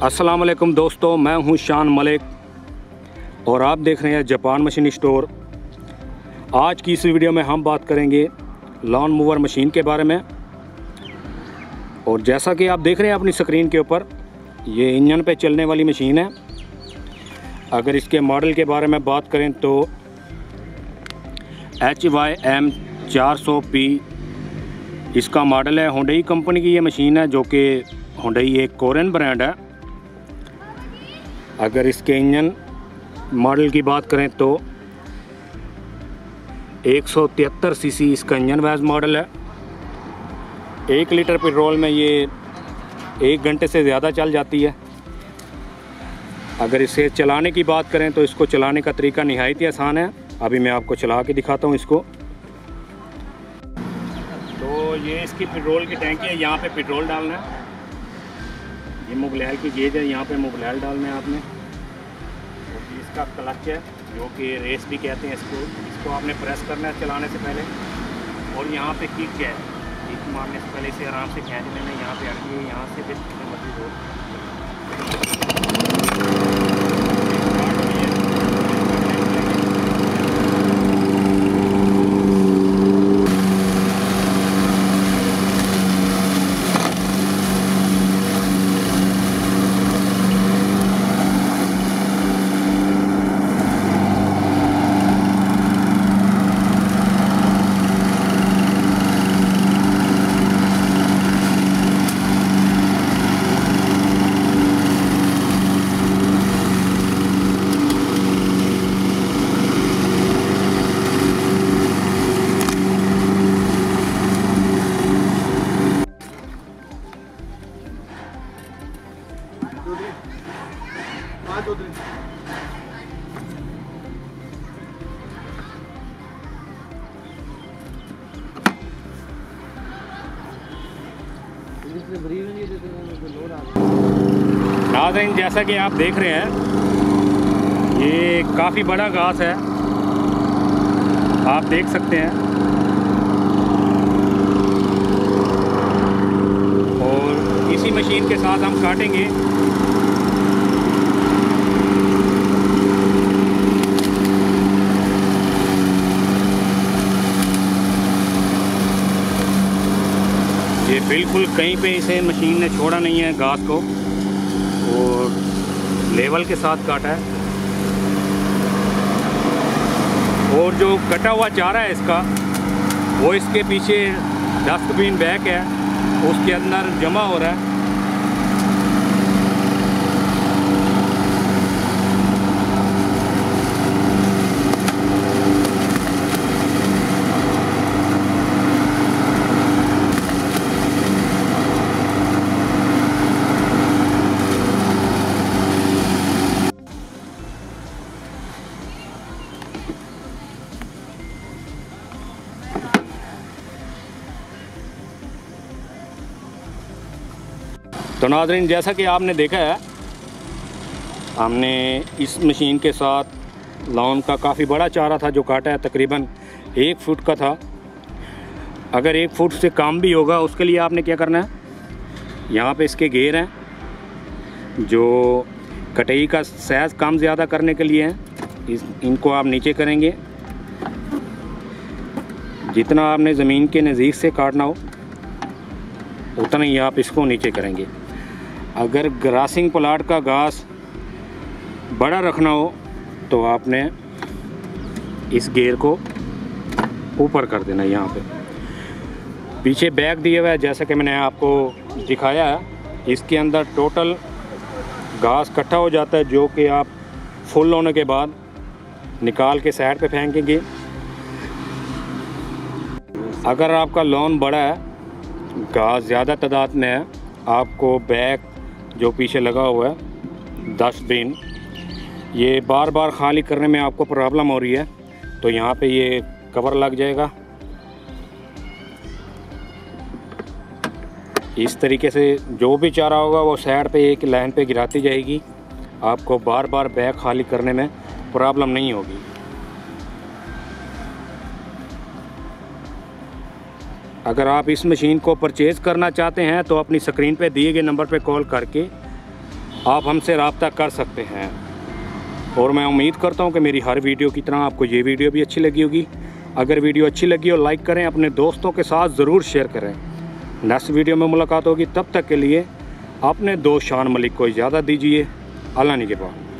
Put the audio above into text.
अस्सलाम वालेकुम दोस्तों, मैं हूं शान मलिक और आप देख रहे हैं जापान मशीन स्टोर। आज की इस वीडियो में हम बात करेंगे लॉन मूवर मशीन के बारे में। और जैसा कि आप देख रहे हैं अपनी स्क्रीन के ऊपर, ये इंजन पे चलने वाली मशीन है। अगर इसके मॉडल के बारे में बात करें तो HYM 400P इसका मॉडल है। हुंडई कंपनी की ये मशीन है, जो कि हुंडई एक कोरियन ब्रांड है। अगर इसके इंजन मॉडल की बात करें तो 173 सीसी इसका इंजन वाइज मॉडल है। 1 लीटर पेट्रोल में ये 1 घंटे से ज़्यादा चल जाती है। अगर इसे चलाने की बात करें तो इसको चलाने का तरीका निहायत ही आसान है। अभी मैं आपको चला के दिखाता हूँ इसको। तो ये इसकी पेट्रोल की टैंकी है, यहाँ पे पेट्रोल डालना है। ये मुगलैल की गेज है, यहाँ पे मुगलैल डालना है आपने। और इसका क्लच है, जो कि रेस भी कहते हैं इसको आपने प्रेस करना है चलाने से पहले। और यहाँ पे किक है, किक मारने से पहले इसे आराम से खींच लेना है। यहाँ पे अड़की है, यहाँ से फिर मर्जी हो। नाज़रीन, जैसा कि आप देख रहे हैं, ये काफ़ी बड़ा घास है, आप देख सकते हैं। और इसी मशीन के साथ हम काटेंगे। ये बिल्कुल कहीं पे इसे मशीन ने छोड़ा नहीं है घास को, और लेवल के साथ काटा है। और जो कटा हुआ चारा है इसका, वो इसके पीछे डस्टबिन बैग है, उसके अंदर जमा हो रहा है। तो नाज़रीन, जैसा कि आपने देखा है, हमने इस मशीन के साथ लॉन का काफ़ी बड़ा चारा था जो काटा है, तकरीबन 1 फुट का था। अगर 1 फुट से कम भी होगा, उसके लिए आपने क्या करना है, यहाँ पे इसके घेर हैं जो कटाई का साइज़ कम ज़्यादा करने के लिए हैं। इनको आप नीचे करेंगे। जितना आपने ज़मीन के नज़दीक से काटना हो उतना ही आप इसको नीचे करेंगे। अगर ग्रासिंग प्लाट का घास बड़ा रखना हो तो आपने इस घेर को ऊपर कर देना। यहाँ पे पीछे बैग दिया हुआ है, जैसा कि मैंने आपको दिखाया है। इसके अंदर टोटल घास इकट्ठा हो जाता है, जो कि आप फुल होने के बाद निकाल के साइड पे फेंकेंगे। अगर आपका लॉन बड़ा है, घास ज़्यादा तादाद में है, आपको बैग जो पीछे लगा हुआ है डस्टबिन, ये बार बार खाली करने में आपको प्रॉब्लम हो रही है, तो यहाँ पे ये कवर लग जाएगा। इस तरीके से जो भी चारा होगा वो साइड पे एक लाइन पे गिराती जाएगी। आपको बार बार बैग खाली करने में प्रॉब्लम नहीं होगी। अगर आप इस मशीन को परचेज़ करना चाहते हैं तो अपनी स्क्रीन पे दिए गए नंबर पे कॉल करके आप हमसे रब्ता कर सकते हैं। और मैं उम्मीद करता हूं कि मेरी हर वीडियो की तरह आपको ये वीडियो भी अच्छी लगी होगी। अगर वीडियो अच्छी लगी हो लाइक करें, अपने दोस्तों के साथ ज़रूर शेयर करें। नेक्स्ट वीडियो में मुलाकात होगी, तब तक के लिए अपने दोस्त शान मलिक को इजाज़त दीजिए। अल्लाह निगहबान।